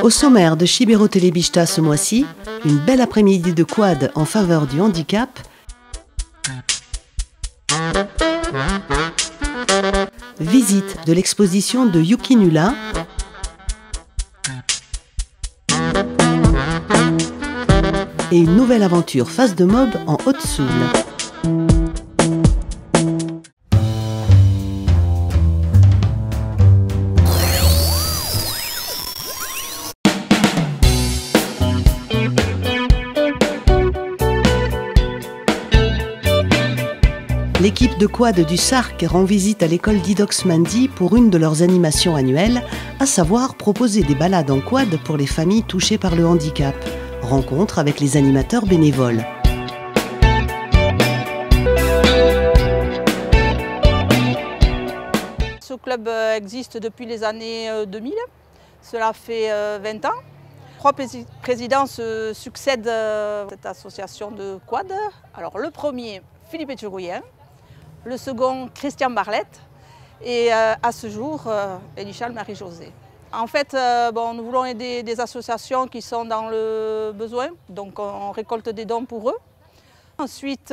Au sommaire de Chibero Telebista ce mois-ci, une belle après-midi de quad en faveur du handicap, visite de l'exposition de Yuki Nula, et une nouvelle aventure face de mob en Haute-Soule. L'équipe de quad du SARC rend visite à l'école d'Idox Mandi pour une de leurs animations annuelles, à savoir proposer des balades en quad pour les familles touchées par le handicap. Rencontre avec les animateurs bénévoles. Ce club existe depuis les années 2000, cela fait 20 ans. 3 présidents se succèdent à cette association de quad. Alors le premier, Philippe Etcherouyen, le second, Christian Barlette, et à ce jour, Elichal Marie-Josée. En fait, nous voulons aider des associations qui sont dans le besoin, donc on récolte des dons pour eux. Ensuite,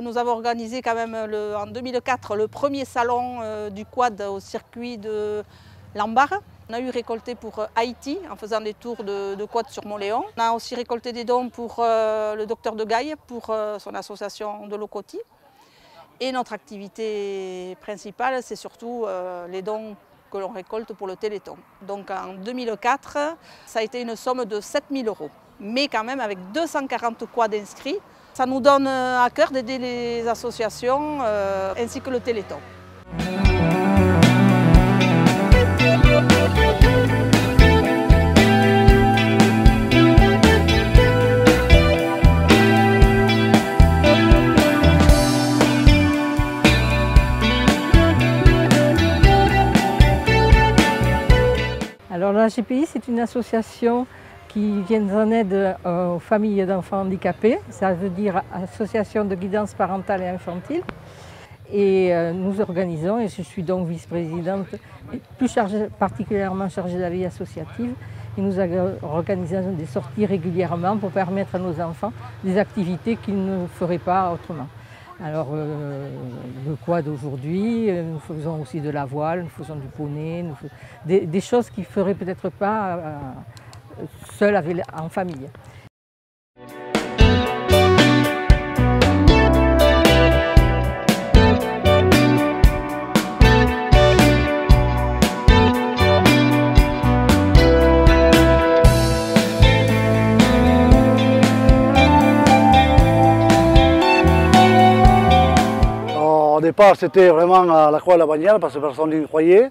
nous avons organisé quand même en 2004 le premier salon du quad au circuit de Lambar. On a eu récolté pour Haïti en faisant des tours de quad sur Montléon. On a aussi récolté des dons pour le docteur de Gaille, pour son association de Locoti. Et notre activité principale, c'est surtout les dons que l'on récolte pour le Téléthon. Donc en 2004, ça a été une somme de 7 000 €. Mais quand même avec 240 quads inscrits, ça nous donne à cœur d'aider les associations ainsi que le Téléthon. Alors la GPI, c'est une association qui vient en aide aux familles d'enfants handicapés, ça veut dire Association de guidance parentale et infantile. Et nous organisons, et je suis donc vice-présidente, et particulièrement chargée de la vie associative, et nous organisons des sorties régulièrement pour permettre à nos enfants des activités qu'ils ne feraient pas autrement. Alors le quad aujourd'hui, nous faisons aussi de la voile, nous faisons du poney, des choses qu'ils ne feraient peut-être pas seuls en famille. Au départ, c'était vraiment à la Croix-la-Bannière parce que personne n'y croyait.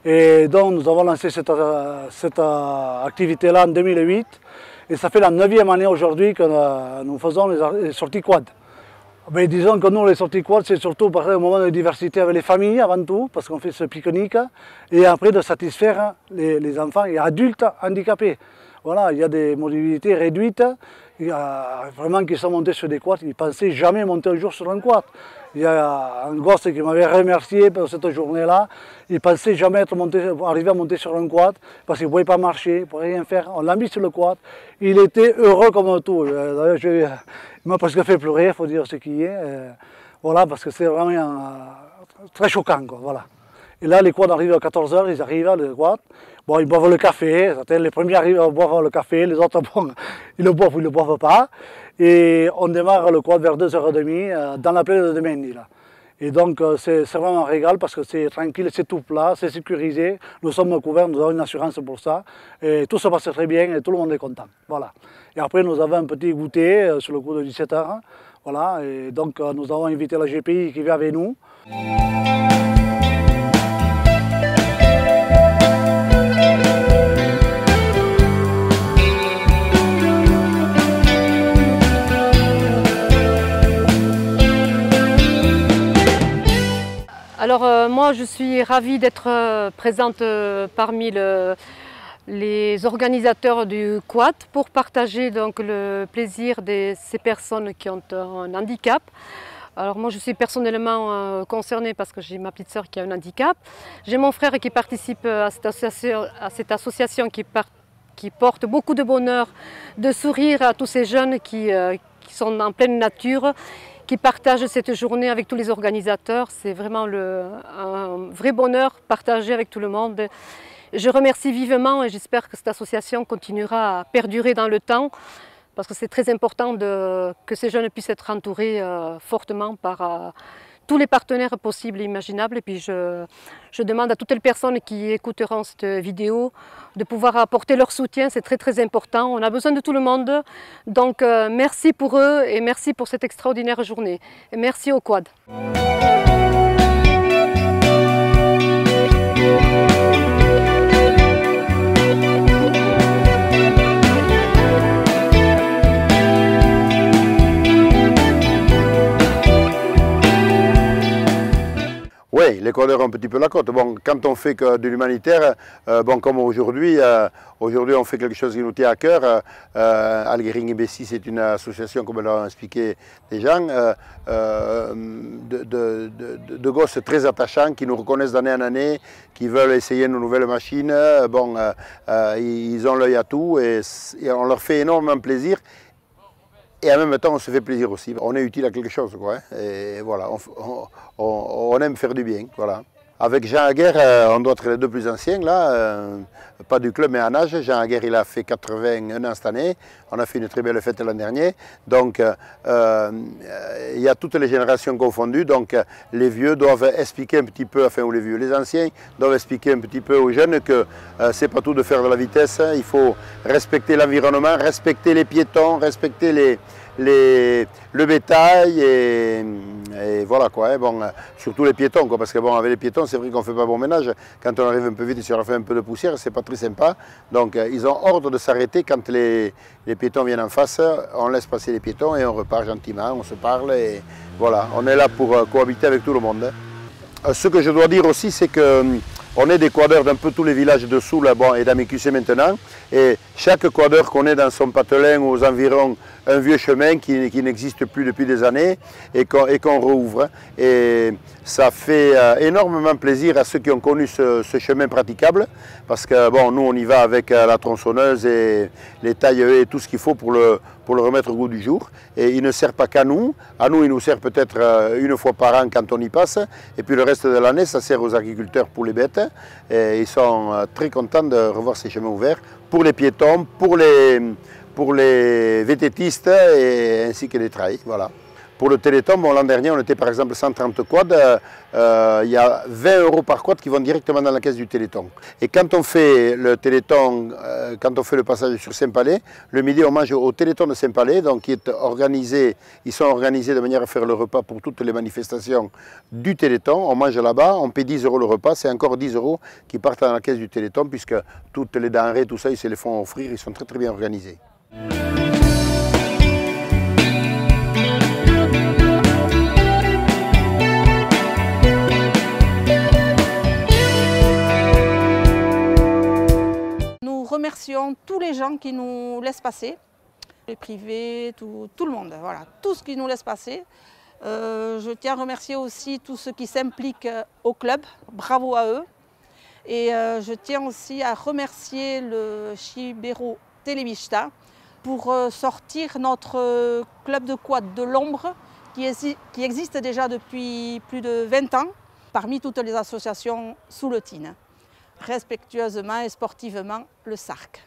Et donc, nous avons lancé cette activité-là en 2008. Et ça fait la 9e année aujourd'hui que nous faisons les sorties quad. Mais disons que nous, les sorties quad, c'est surtout un moment de diversité avec les familles avant tout, parce qu'on fait ce pique-nique. Et après, de satisfaire les enfants et adultes handicapés. Voilà, il y a des mobilités réduites. Il y a vraiment qui sont montés sur des quads. Ils ne pensaient jamais monter un jour sur un quad. Il y a un gosse qui m'avait remercié pour cette journée-là. Il ne pensait jamais arriver à monter sur un quad parce qu'il ne pouvait pas marcher, il ne pouvait rien faire. On l'a mis sur le quad. Il était heureux comme tout. D'ailleurs, il m'a presque fait pleurer, il faut dire ce qui est. Voilà, parce que c'est vraiment très choquant, quoi, voilà. Et là, les quads arrivent à 14 h, ils arrivent, les quads. Bon, ils boivent le café, les premiers arrivent à boire le café, les autres, bon, ils le boivent ou ils ne le boivent pas. Et on démarre le quad vers 2 h 30 dans la plaine de Mendy, là. Et donc, c'est vraiment un régal parce que c'est tranquille, c'est tout plat, c'est sécurisé. Nous sommes couverts, nous avons une assurance pour ça. Et tout se passe très bien et tout le monde est content. Voilà. Et après, nous avons un petit goûter sur le coup de 17 h. Voilà. Et donc, nous avons invité la GPI qui vient avec nous. Alors moi je suis ravie d'être présente parmi les organisateurs du quad pour partager donc le plaisir de ces personnes qui ont un handicap. Alors moi je suis personnellement concernée parce que j'ai ma petite sœur qui a un handicap. J'ai mon frère qui participe à cette association qui qui porte beaucoup de bonheur, de sourire à tous ces jeunes qui sont en pleine nature, qui partagent cette journée avec tous les organisateurs. C'est vraiment un vrai bonheur partagé avec tout le monde. Je remercie vivement et j'espère que cette association continuera à perdurer dans le temps, parce que c'est très important que ces jeunes puissent être entourés fortement par tous les partenaires possibles et imaginables. Et puis je demande à toutes les personnes qui écouteront cette vidéo de pouvoir apporter leur soutien, c'est très très important. On a besoin de tout le monde, donc merci pour eux et merci pour cette extraordinaire journée. Et merci au Quad. Oui, les quadeurs ont un petit peu la cote. Bon, quand on fait que de l'humanitaire, bon, comme aujourd'hui, on fait quelque chose qui nous tient à cœur. Algering et Bessie, c'est une association, comme l'ont expliqué des gens, de gosses très attachants qui nous reconnaissent d'année en année, qui veulent essayer une nouvelle machine. Bon, ils ont l'œil à tout et on leur fait énormément plaisir. Et en même temps, on se fait plaisir aussi. On est utile à quelque chose, quoi. Et voilà, on aime faire du bien, voilà. Avec Jean Aguerre, on doit être les deux plus anciens, là, pas du club, mais en âge. Jean Aguerre, il a fait 81 ans cette année. On a fait une très belle fête l'an dernier. Donc, il y a toutes les générations confondues. Donc, les vieux doivent expliquer un petit peu, enfin, ou les vieux, les anciens doivent expliquer un petit peu aux jeunes que c'est pas tout de faire de la vitesse. Il faut respecter l'environnement, respecter les piétons, respecter le bétail et voilà quoi, hein, bon, surtout les piétons quoi, parce que bon, avec les piétons c'est vrai qu'on ne fait pas bon ménage, quand on arrive un peu vite et si on fait un peu de poussière c'est pas très sympa, donc ils ont ordre de s'arrêter quand les piétons viennent en face, on laisse passer les piétons et on repart gentiment, on se parle et voilà, on est là pour cohabiter avec tout le monde. Ce que je dois dire aussi c'est que on est des quadeurs d'un peu tous les villages de Soule bon, et d'Amicusé maintenant. Et chaque quadeur connaît dans son patelin aux environs un vieux chemin qui n'existe plus depuis des années et qu'on rouvre. Et ça fait énormément plaisir à ceux qui ont connu ce chemin praticable. Parce que bon, nous on y va avec la tronçonneuse et les tailles et tout ce qu'il faut pour le remettre au goût du jour. Et il ne sert pas qu'à nous. À nous, il nous sert peut-être une fois par an quand on y passe. Et puis le reste de l'année, ça sert aux agriculteurs pour les bêtes. Et ils sont très contents de revoir ces chemins ouverts pour les piétons, pour les vététistes et ainsi que les trails. Voilà. Pour le Téléthon, bon, l'an dernier, on était par exemple 130 quads. Il y a 20 € par quad qui vont directement dans la caisse du Téléthon. Et quand on fait le Téléthon, quand on fait le passage sur Saint-Palais, le midi, on mange au Téléthon de Saint-Palais, donc qui est organisé, ils sont organisés de manière à faire le repas pour toutes les manifestations du Téléthon. On mange là-bas, on paie 10 € le repas, c'est encore 10 € qui partent dans la caisse du Téléthon, puisque toutes les denrées, tout ça, ils se les font offrir, ils sont très très bien organisés. Nous remercions tous les gens qui nous laissent passer, les privés, tout le monde, voilà, tout ce qui nous laisse passer. Je tiens à remercier aussi tous ceux qui s'impliquent au club, bravo à eux. Et je tiens aussi à remercier le Chibero Televista pour sortir notre club de quad de l'ombre qui existe déjà depuis plus de 20 ans parmi toutes les associations souletines. Respectueusement et sportivement, le SARC.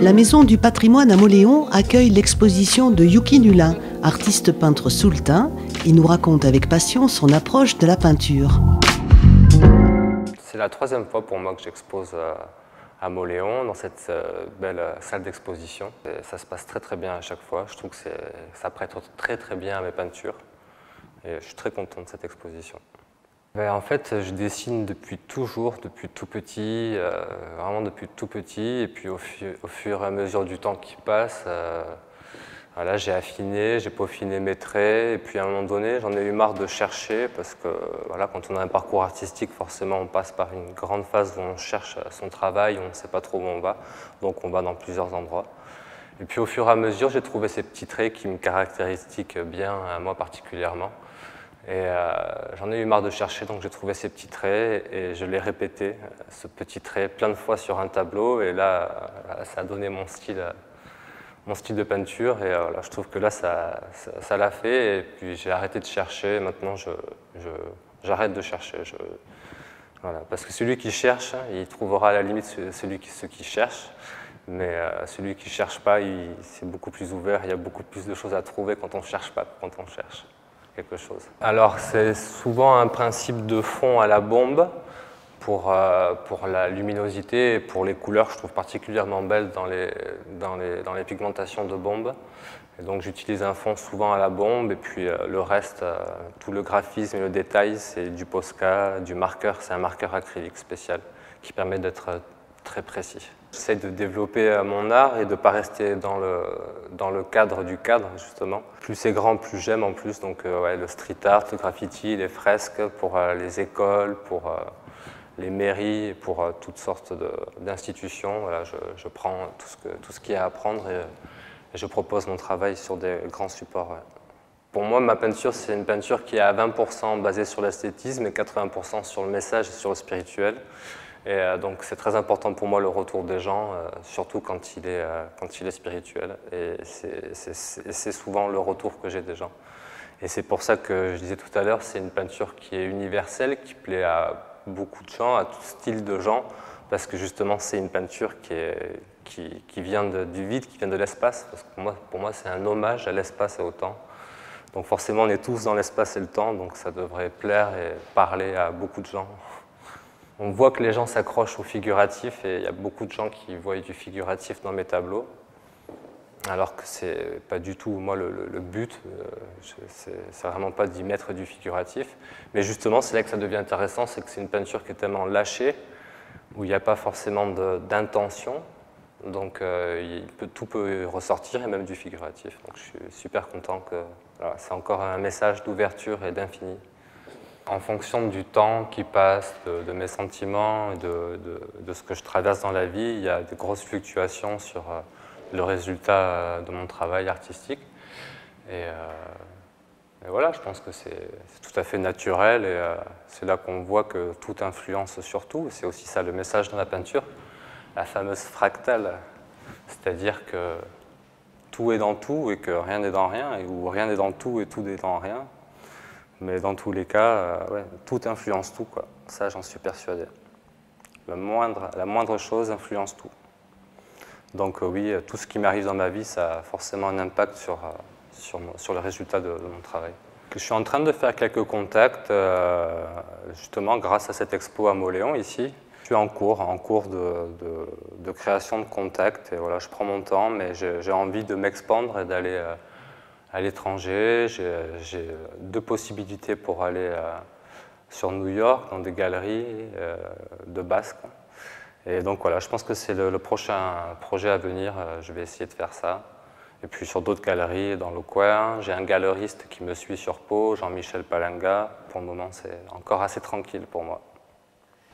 La Maison du patrimoine à Mauléon accueille l'exposition de Yuki Nulin, artiste peintre soultain. Il nous raconte avec passion son approche de la peinture. C'est la troisième fois pour moi que j'expose à Mauléon, dans cette belle salle d'exposition. Ça se passe très très bien à chaque fois. Je trouve que ça prête très très bien à mes peintures. Et je suis très content de cette exposition. En fait, je dessine depuis toujours, depuis tout petit, vraiment depuis tout petit. Et puis au fur et à mesure du temps qui passe, voilà, j'ai affiné, j'ai peaufiné mes traits. Et puis à un moment donné, j'en ai eu marre de chercher parce que voilà, quand on a un parcours artistique, forcément, on passe par une grande phase où on cherche son travail, on ne sait pas trop où on va. Donc on va dans plusieurs endroits. Et puis au fur et à mesure, j'ai trouvé ces petits traits qui me caractérisent bien, à moi particulièrement. Et j'en ai eu marre de chercher, donc j'ai trouvé ces petits traits et je l'ai répété, ce petit trait, plein de fois sur un tableau. Et là, ça a donné mon style de peinture. Et voilà, je trouve que là, ça l'a fait. Et puis j'ai arrêté de chercher. Maintenant, j'arrête de chercher. Voilà, parce que celui qui cherche, il trouvera à la limite ceux qui cherchent. Mais celui qui ne cherche pas, c'est beaucoup plus ouvert. Il y a beaucoup plus de choses à trouver quand on ne cherche pas, quand on cherche quelque chose. Alors c'est souvent un principe de fond à la bombe pour la luminosité et pour les couleurs que je trouve particulièrement belles dans les pigmentations de bombe. Et donc j'utilise un fond souvent à la bombe et puis le reste, tout le graphisme et le détail, c'est du Posca, du marqueur, c'est un marqueur acrylique spécial qui permet d'être très précis. J'essaie de développer mon art et de ne pas rester dans le cadre du cadre, justement. Plus c'est grand, plus j'aime en plus. Donc ouais, le street art, le graffiti, les fresques pour les écoles, pour les mairies, pour toutes sortes d'institutions. Voilà, je prends tout ce qu'il y a à apprendre et je propose mon travail sur des grands supports. Ouais. Pour moi, ma peinture, c'est une peinture qui est à 20% basée sur l'esthétisme et 80% sur le message et sur le spirituel. Et donc c'est très important pour moi le retour des gens, surtout quand il est spirituel. Et c'est souvent le retour que j'ai des gens. Et c'est pour ça que je disais tout à l'heure, c'est une peinture qui est universelle, qui plaît à beaucoup de gens, à tout style de gens, parce que justement c'est une peinture qui vient du vide, qui vient de l'espace. Parce que pour moi c'est un hommage à l'espace et au temps. Donc forcément on est tous dans l'espace et le temps, donc ça devrait plaire et parler à beaucoup de gens. On voit que les gens s'accrochent au figuratif et il y a beaucoup de gens qui voient du figuratif dans mes tableaux, alors que c'est pas du tout, moi, le but, c'est vraiment pas d'y mettre du figuratif. Mais justement, c'est là que ça devient intéressant, c'est que c'est une peinture qui est tellement lâchée, où il n'y a pas forcément d'intention, donc tout peut ressortir, et même du figuratif. Donc je suis super content que voilà, c'est encore un message d'ouverture et d'infini. En fonction du temps qui passe, de mes sentiments, et de ce que je traverse dans la vie, il y a des grosses fluctuations sur le résultat de mon travail artistique. Et voilà, je pense que c'est tout à fait naturel et c'est là qu'on voit que tout influence sur tout. C'est aussi ça le message dans la peinture, la fameuse fractale, c'est-à-dire que tout est dans tout et que rien n'est dans rien, ou rien n'est dans tout et tout est dans rien. Mais dans tous les cas, ouais, tout influence tout, quoi. Ça, j'en suis persuadé. La moindre chose influence tout. Donc oui, tout ce qui m'arrive dans ma vie, ça a forcément un impact sur le résultat de mon travail. Je suis en train de faire quelques contacts, justement grâce à cette expo à Mauléon ici. Je suis en cours de création de contacts. Et voilà, je prends mon temps, mais j'ai envie de m'expandre et d'aller à l'étranger. J'ai 2 possibilités pour aller sur New York, dans des galeries de Basque. Et donc voilà, je pense que c'est le prochain projet à venir. Je vais essayer de faire ça. Et puis sur d'autres galeries dans le coin. J'ai un galeriste qui me suit sur Pau, Jean-Michel Palanga. Pour le moment, c'est encore assez tranquille pour moi.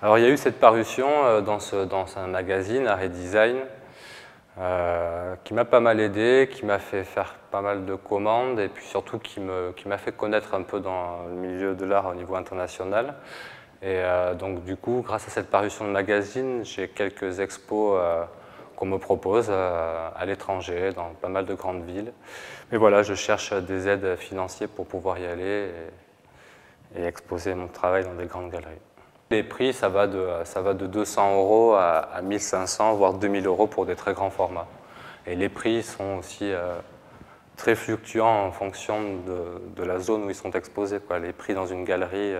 Alors il y a eu cette parution dans un magazine, Art et Design, qui m'a pas mal aidé, qui m'a fait faire pas mal de commandes et puis surtout qui m'a fait connaître un peu dans le milieu de l'art au niveau international. Et donc du coup, grâce à cette parution de magazine, j'ai quelques expos qu'on me propose à l'étranger, dans pas mal de grandes villes. Mais voilà, je cherche des aides financières pour pouvoir y aller et exposer mon travail dans des grandes galeries. Les prix, ça va de 200 € à 1500, voire 2000 € pour des très grands formats. Et les prix sont aussi très fluctuants en fonction de la zone où ils sont exposés, quoi. Les prix dans une galerie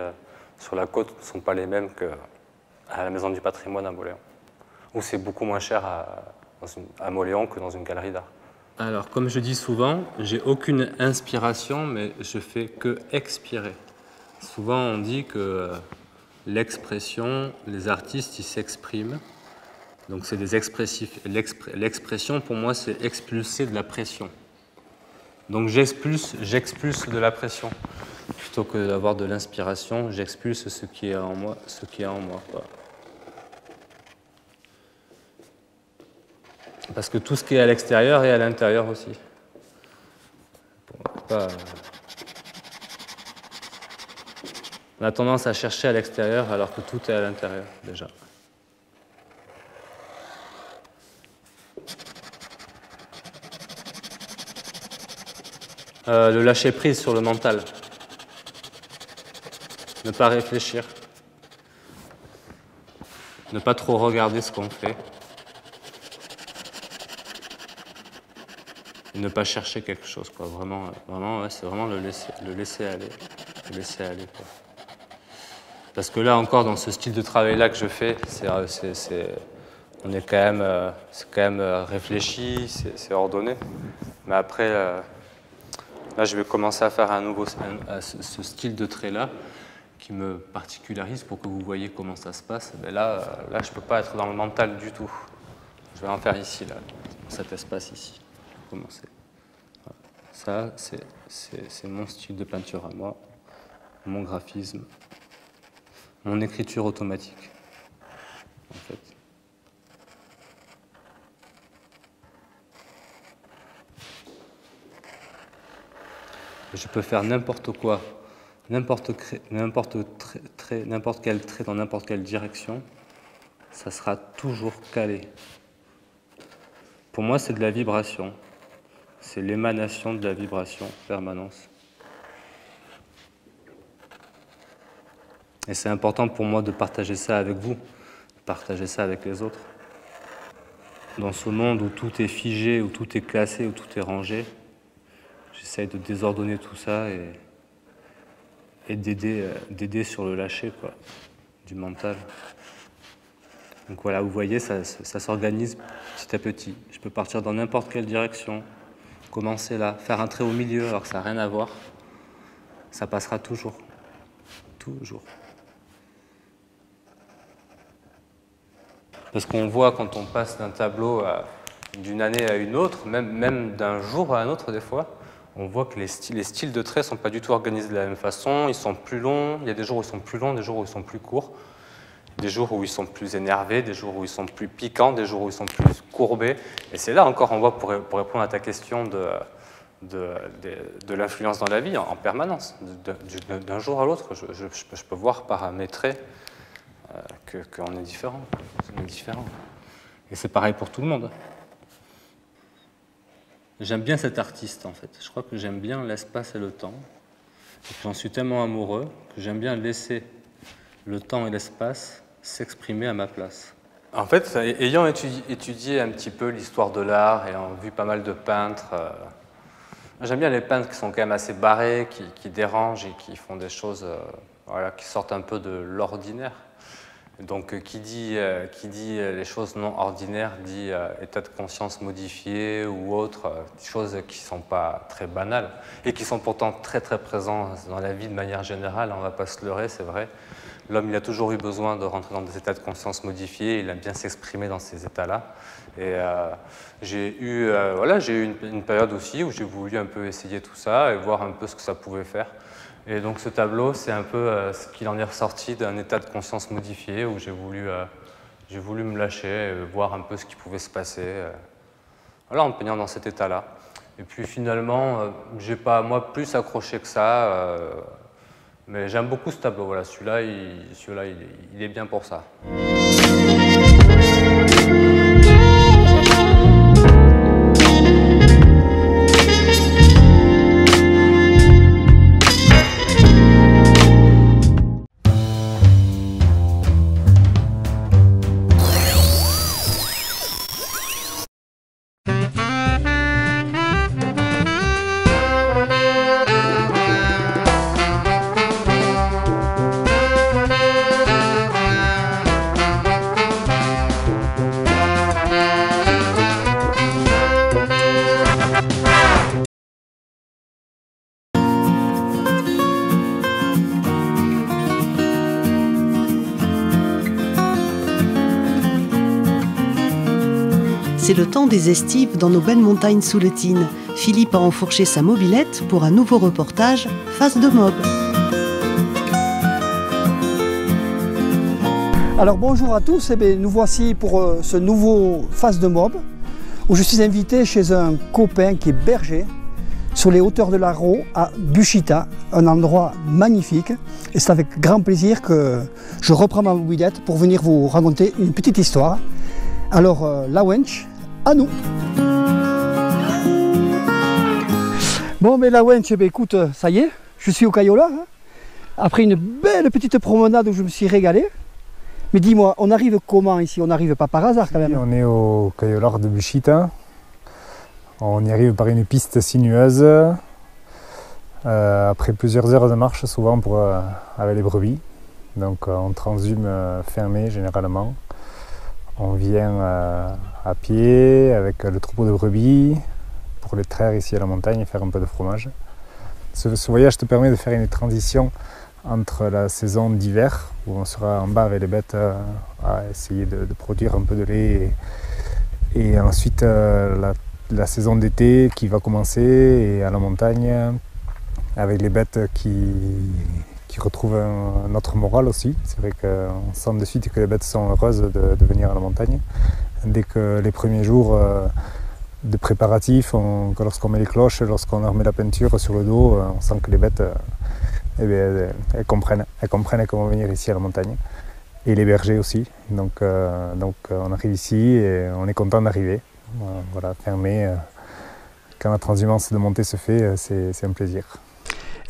sur la côte ne sont pas les mêmes qu'à la Maison du Patrimoine à Mauléon, où c'est beaucoup moins cher à Mauléon que dans une galerie d'art. Alors, comme je dis souvent, j'ai aucune inspiration, mais je fais que expirer. Souvent on dit que l'expression, les artistes ils s'expriment, donc c'est des expressifs. L'expression pour moi c'est expulser de la pression. Donc j'expulse de la pression. Plutôt que d'avoir de l'inspiration, j'expulse ce qui est en moi, quoi. Parce que tout ce qui est à l'extérieur est à l'intérieur aussi. On a tendance à chercher à l'extérieur alors que tout est à l'intérieur déjà. Le lâcher prise sur le mental. Ne pas réfléchir. Ne pas trop regarder ce qu'on fait. Et ne pas chercher quelque chose, quoi. Vraiment, ouais, c'est vraiment le laisser aller. Le laisser aller, quoi. Parce que là encore, dans ce style de travail-là que je fais, on est quand même, c'est quand même réfléchi, c'est ordonné. Mais après, là, je vais commencer à faire ce style de trait-là qui me particularise pour que vous voyez comment ça se passe. Mais là, je ne peux pas être dans le mental du tout. Je vais en faire ici, là, dans cet espace ici. Je vais commencer. Voilà. Ça, c'est mon style de peinture à moi, mon graphisme, mon écriture automatique, en fait. Je peux faire n'importe quoi, n'importe quel trait dans n'importe quelle direction, ça sera toujours calé. Pour moi, c'est de la vibration. C'est l'émanation de la vibration en permanence. Et c'est important pour moi de partager ça avec vous, de partager ça avec les autres. Dans ce monde où tout est figé, où tout est classé, où tout est rangé, j'essaye de désordonner tout ça et d'aider sur le lâcher, quoi, du mental. Donc voilà, vous voyez, ça s'organise petit à petit. Je peux partir dans n'importe quelle direction, commencer là, faire un trait au milieu alors que ça n'a rien à voir. Ça passera toujours. Toujours. Parce qu'on voit quand on passe d'un tableau d'une année à une autre, même d'un jour à un autre des fois, on voit que les styles de traits ne sont pas du tout organisés de la même façon, ils sont plus longs, il y a des jours où ils sont plus longs, des jours où ils sont plus courts, des jours où ils sont plus énervés, des jours où ils sont plus piquants, des jours où ils sont plus courbés. Et c'est là encore, on voit, pour répondre à ta question de l'influence dans la vie en permanence. D'un jour à l'autre, je peux voir par mes traits qu'on est différent. On est différent. Et c'est pareil pour tout le monde. J'aime bien cet artiste, en fait. Je crois que j'aime bien l'espace et le temps. J'en suis tellement amoureux que j'aime bien laisser le temps et l'espace s'exprimer à ma place. En fait, ayant étudié un petit peu l'histoire de l'art et ayant vu pas mal de peintres, j'aime bien les peintres qui sont quand même assez barrés, qui dérangent et qui font des choses voilà, qui sortent un peu de l'ordinaire. Donc qui dit les choses non ordinaires dit état de conscience modifié ou autre, choses qui ne sont pas très banales et qui sont pourtant très très présentes dans la vie de manière générale, on ne va pas se leurrer, c'est vrai. L'homme il a toujours eu besoin de rentrer dans des états de conscience modifiés, il aime bien s'exprimer dans ces états-là. Et j'ai eu une période aussi où j'ai voulu un peu essayer tout ça et voir un peu ce que ça pouvait faire. Et donc ce tableau, c'est un peu ce qu'il en est ressorti d'un état de conscience modifié où j'ai voulu me lâcher, voir un peu ce qui pouvait se passer, voilà, en peignant dans cet état-là. Et puis finalement, j'ai pas moi plus accroché que ça, mais j'aime beaucoup ce tableau. Voilà, celui-là, il est bien pour ça. C'est le temps des estives dans nos belles montagnes souletines. Philippe a enfourché sa mobilette pour un nouveau reportage Face de Mob. Alors bonjour à tous, nous voici pour ce nouveau Face de Mob où je suis invité chez un copain qui est berger sur les hauteurs de l'Arro à Buchita, un endroit magnifique. Et c'est avec grand plaisir que je reprends ma mobilette pour venir vous raconter une petite histoire. Alors la wench, à nous. Bon mais la wench, écoute, ça y est, je suis au Cayolar, hein, après une belle petite promenade où je me suis régalé. Mais dis-moi, on arrive comment ici? On n'arrive pas par hasard quand même. On est au Cayolar de Buchita. On y arrive par une piste sinueuse. Après plusieurs heures de marche, souvent avec les brebis. Donc on transhume fermé généralement. On vient à pied avec le troupeau de brebis pour les traire ici à la montagne et faire un peu de fromage. Ce voyage te permet de faire une transition entre la saison d'hiver, où on sera en bas avec les bêtes à essayer de produire un peu de lait, et ensuite la saison d'été qui va commencer, et à la montagne avec les bêtes qui retrouvent un autre moral aussi. C'est vrai qu'on sent de suite que les bêtes sont heureuses de venir à la montagne. Dès que les premiers jours de préparatifs, lorsqu'on met les cloches, lorsqu'on leur met la peinture sur le dos, on sent que les bêtes elles comprennent comment venir ici à la montagne, et les bergers aussi. Donc on arrive ici et on est content d'arriver. Voilà, fermé. Quand la transhumance de montée se fait, c'est un plaisir.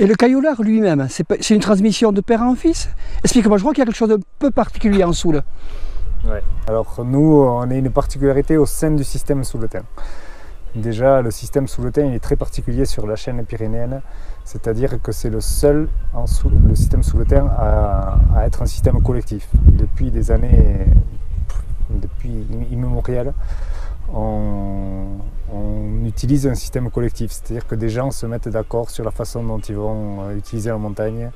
Et le Cayolar lui-même, c'est une transmission de père en fils? Explique-moi, je crois qu'il y a quelque chose de peu particulier en Soule. Ouais. Alors nous, on a une particularité au sein du système souletain. Déjà, le système souletain il est très particulier sur la chaîne pyrénéenne, c'est-à-dire que c'est le seul, le système souletain, à être un système collectif. Depuis des années, depuis immémorial, on utilise un système collectif, c'est-à-dire que des gens se mettent d'accord sur la façon dont ils vont utiliser la montagne,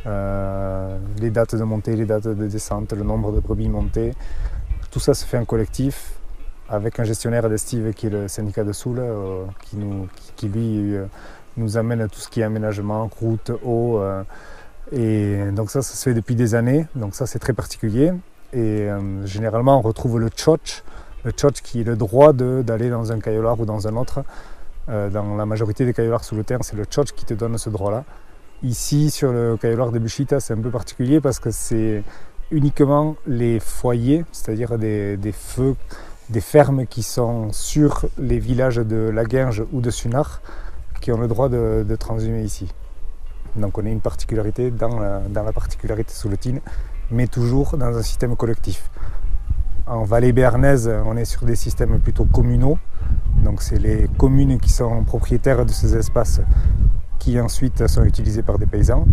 les dates de montée, les dates de descente, le nombre de brebis montées. Tout ça se fait en collectif, avec un gestionnaire d'estive qui est le syndicat de Soule, qui lui nous amène tout ce qui est aménagement, route, eau. Et donc ça se fait depuis des années, donc ça c'est très particulier. Et généralement on retrouve le tchotch qui est le droit d'aller dans un cayolar ou dans un autre. Dans la majorité des cayolars sous le terre, c'est le tchotch qui te donne ce droit-là. Ici, sur le cayolar de Buchita, c'est un peu particulier parce que c'est uniquement les foyers, c'est-à-dire des feux, des fermes qui sont sur les villages de Laguinge ou de Sunar, qui ont le droit de transhumer ici. Donc on a une particularité dans la particularité souletine, mais toujours dans un système collectif. En vallée béarnaise, on est sur des systèmes plutôt communaux, donc c'est les communes qui sont propriétaires de ces espaces qui ensuite sont utilisés par des paysans,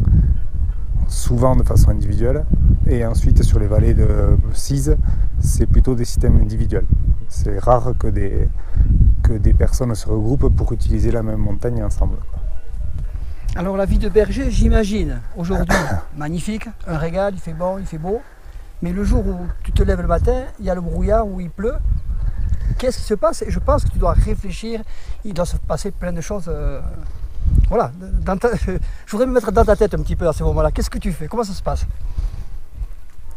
souvent de façon individuelle. Et ensuite sur les vallées de Cise, c'est plutôt des systèmes individuels. C'est rare que des personnes se regroupent pour utiliser la même montagne ensemble. Alors la vie de berger, j'imagine, aujourd'hui, magnifique, un régal, il fait bon, il fait beau. Mais le jour où tu te lèves le matin, il y a le brouillard, où il pleut. Qu'est-ce qui se passe? Et je pense que tu dois réfléchir, il doit se passer plein de choses. Voilà, je voudrais me mettre dans ta tête un petit peu à ce moment-là. Qu'est-ce que tu fais? Comment ça se passe?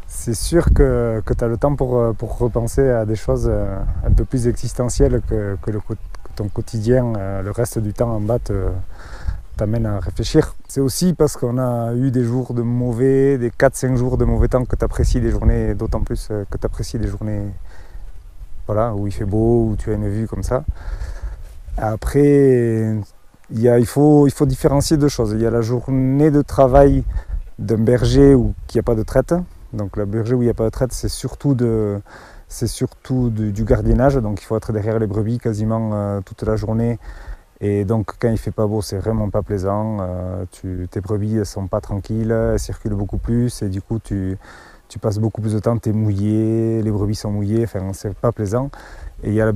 C'est sûr que tu as le temps pour repenser à des choses un peu plus existentielles que ton quotidien, le reste du temps en bas t'amène à réfléchir. C'est aussi parce qu'on a eu des jours de mauvais, des 4-5 jours de mauvais temps que tu apprécies des journées, d'autant plus que tu apprécies des journées voilà, où il fait beau, où tu as une vue comme ça. Après, il faut différencier deux choses. Il y a la journée de travail d'un berger qui n'y a pas de traite. Donc le berger où il n'y a pas de traite, c'est surtout du gardiennage. Donc il faut être derrière les brebis quasiment toute la journée. Et donc quand il ne fait pas beau, c'est vraiment pas plaisant. Tes brebis ne sont pas tranquilles, elles circulent beaucoup plus et du coup tu passes beaucoup plus de temps, tu es mouillé, les brebis sont mouillées, enfin c'est pas plaisant. Et il y a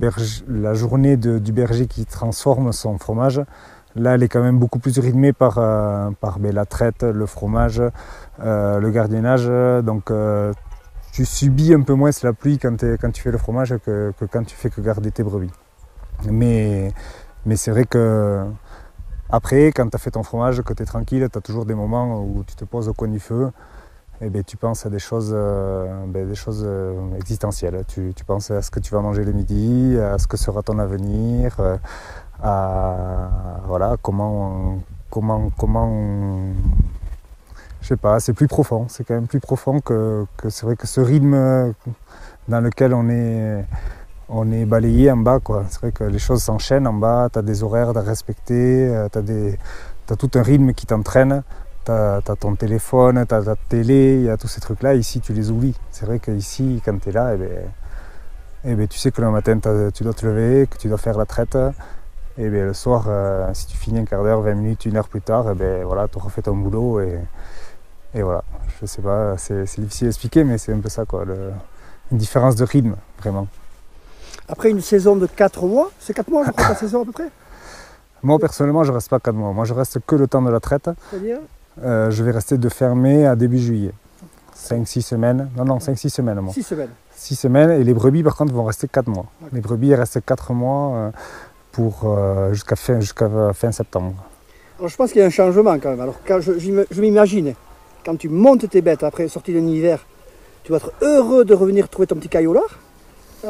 la journée du berger qui transforme son fromage. Là, elle est quand même beaucoup plus rythmée par la traite, le fromage, le gardiennage. Donc tu subis un peu moins la pluie quand tu fais le fromage que quand tu fais que garder tes brebis. Mais c'est vrai que après, quand tu as fait ton fromage, que tu es tranquille, tu as toujours des moments où tu te poses au coin du feu et bien, tu penses à des choses existentielles. Tu penses à ce que tu vas manger le midi, à ce que sera ton avenir, à voilà, comment je sais pas, c'est plus profond, c'est quand même plus profond que c'est vrai que ce rythme dans lequel on est balayé en bas, quoi. C'est vrai que les choses s'enchaînent en bas, tu as des horaires à respecter, tu as tout un rythme qui t'entraîne, tu as ton téléphone, tu as ta télé, il y a tous ces trucs-là, ici tu les oublies. C'est vrai qu'ici, quand tu es là, tu sais que le matin tu dois te lever, que tu dois faire la traite, et bien, le soir, si tu finis un quart d'heure, 20 minutes, 1 heure plus tard, voilà, tu auras fait ton boulot et voilà. Je sais pas, c'est difficile à expliquer, mais c'est un peu ça, quoi, une différence de rythme, vraiment. Après une saison de 4 mois, c'est 4 mois je crois ta saison à peu près? Moi personnellement je reste pas 4 mois, moi je reste que le temps de la traite. C'est-à-dire je vais rester de fin mai à début juillet. 5-6 semaines, non 5-6 semaines moi. 6 semaines. 6 semaines et les brebis par contre vont rester 4 mois. Okay. Les brebis elles restent 4 mois jusqu'à fin septembre. Alors je pense qu'il y a un changement quand même. Alors quand je m'imagine, quand tu montes tes bêtes après sortie d'un hiver, tu vas être heureux de revenir trouver ton petit caillolard.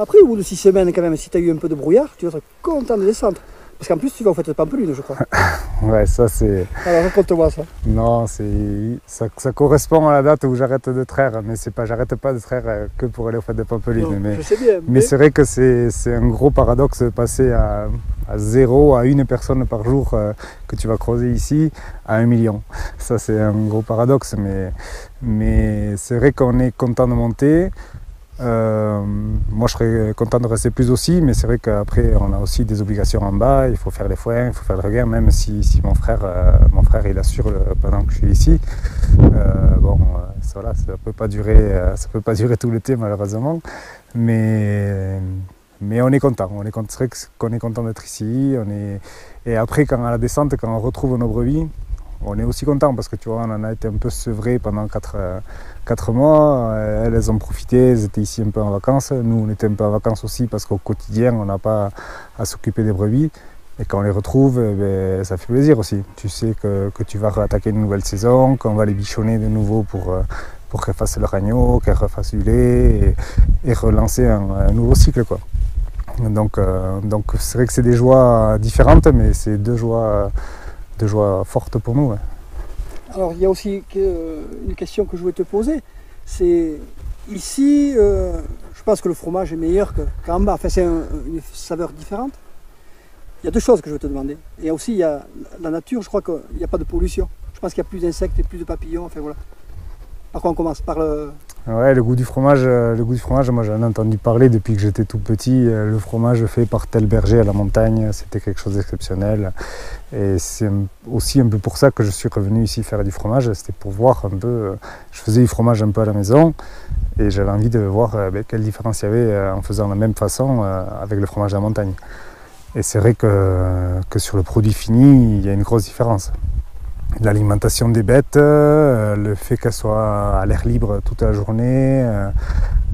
Après, au bout de 6 semaines, quand même, si tu as eu un peu de brouillard, tu vas être content de descendre. Parce qu'en plus, tu vas au fait de Pampelune, je crois. Ouais, ça c'est... Alors, raconte-moi ça. Non, ça correspond à la date où j'arrête de traire. Mais c'est pas, j'arrête pas de traire que pour aller au fait de Pampelune. Non, mais, je sais bien. Mais c'est vrai que c'est un gros paradoxe de passer à 0 à 1 personne par jour que tu vas croiser ici à 1 million. Ça, c'est un gros paradoxe. Mais c'est vrai qu'on est content de monter. Moi je serais content de rester plus aussi, mais c'est vrai qu'après on a aussi des obligations en bas, il faut faire les foins, il faut faire le regain, même si mon frère il assure pendant que je suis ici. Voilà, ça peut pas durer tout l'été malheureusement, mais on est content, c'est vrai qu'on est content d'être ici, et après quand à la descente, quand on retrouve nos brebis, on est aussi content parce que tu vois, on en a été un peu sevrés pendant 4 mois. Elles ont profité, elles étaient ici un peu en vacances. Nous, on était un peu en vacances aussi parce qu'au quotidien, on n'a pas à s'occuper des brebis. Et quand on les retrouve, ça fait plaisir aussi. Tu sais que tu vas attaquer une nouvelle saison, qu'on va les bichonner de nouveau pour qu'elles fassent leur agneau, qu'elles refassent du lait et relancer un nouveau cycle, quoi. Donc c'est vrai que c'est des joies différentes, mais c'est deux joies fortes pour nous. Ouais. Alors il y a aussi une question que je voulais te poser, c'est ici, je pense que le fromage est meilleur qu'en bas, enfin c'est une saveur différente. Il y a 2 choses que je veux te demander, et aussi il y a la nature, je crois qu'il n'y a pas de pollution, je pense qu'il y a plus d'insectes et plus de papillons, enfin voilà. Par quoi on commence? Par le... Ouais, le goût du fromage, moi j'en ai entendu parler depuis que j'étais tout petit. Le fromage fait par tel berger à la montagne, c'était quelque chose d'exceptionnel. Et c'est aussi un peu pour ça que je suis revenu ici faire du fromage, c'était pour voir un peu... Je faisais du fromage un peu à la maison, et j'avais envie de voir quelle différence il y avait en faisant la même façon avec le fromage à la montagne. Et c'est vrai que sur le produit fini, il y a une grosse différence. L'alimentation des bêtes, le fait qu'elles soient à l'air libre toute la journée,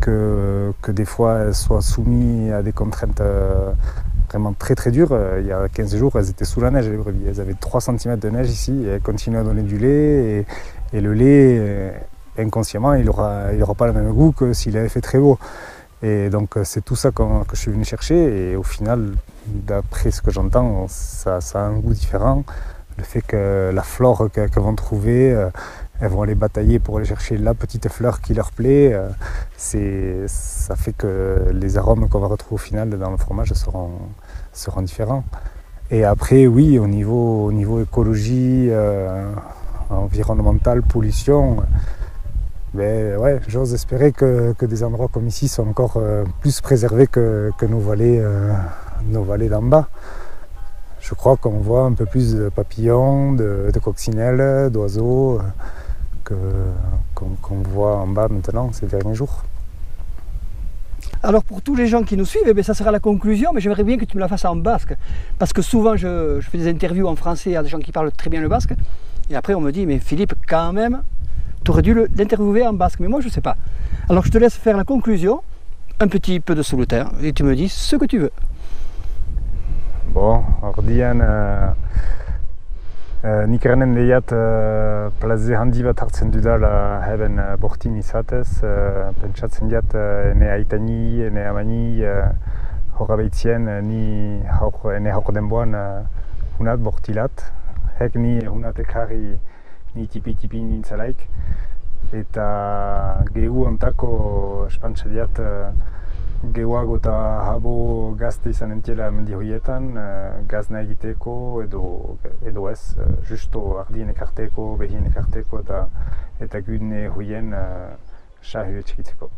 que des fois elles soient soumises à des contraintes vraiment très très dures. Il y a 15 jours, elles étaient sous la neige, les brebis. Elles avaient 3 cm de neige ici et elles continuent à donner du lait. Et le lait, inconsciemment, il aura pas le même goût que s'il avait fait très beau. Et donc c'est tout ça que je suis venu chercher. Et au final, d'après ce que j'entends, ça a un goût différent. Le fait que la flore qu'elles vont trouver, elles vont aller batailler pour aller chercher la petite fleur qui leur plaît, ça fait que les arômes qu'on va retrouver au final dans le fromage seront différents. Et après, oui, au niveau écologie, environnementale, pollution, ouais, j'ose espérer que des endroits comme ici sont encore plus préservés que nos vallées d'en bas. Je crois qu'on voit un peu plus de papillons, de coccinelles, d'oiseaux qu'on voit en bas maintenant ces derniers jours. Alors pour tous les gens qui nous suivent, ça sera la conclusion, mais j'aimerais bien que tu me la fasses en basque. Parce que souvent je fais des interviews en français à des gens qui parlent très bien le basque, et après on me dit, mais Philippe, quand même, tu aurais dû l'interviewer en basque, mais moi je ne sais pas. Alors je te laisse faire la conclusion, un petit peu de sous le terre, et tu me dis ce que tu veux. Bon, ordian nik errenen lehiat plaze handi bat hartzen dudala heben bortin izatez. Pentsatzen diat ene aitani, ene amani, horra behitzien ene hauk denboan hunat bortilat. Hek ni hunat ekarri ni tipi nintzalaik. Eta gehu ontako espantsa diat gehuago eta habo gazte izan entiela mendi horietan, gazna egiteko edo ez, justo ardien ekarteko, behien ekarteko eta gudne horien sahu etxikitzeko.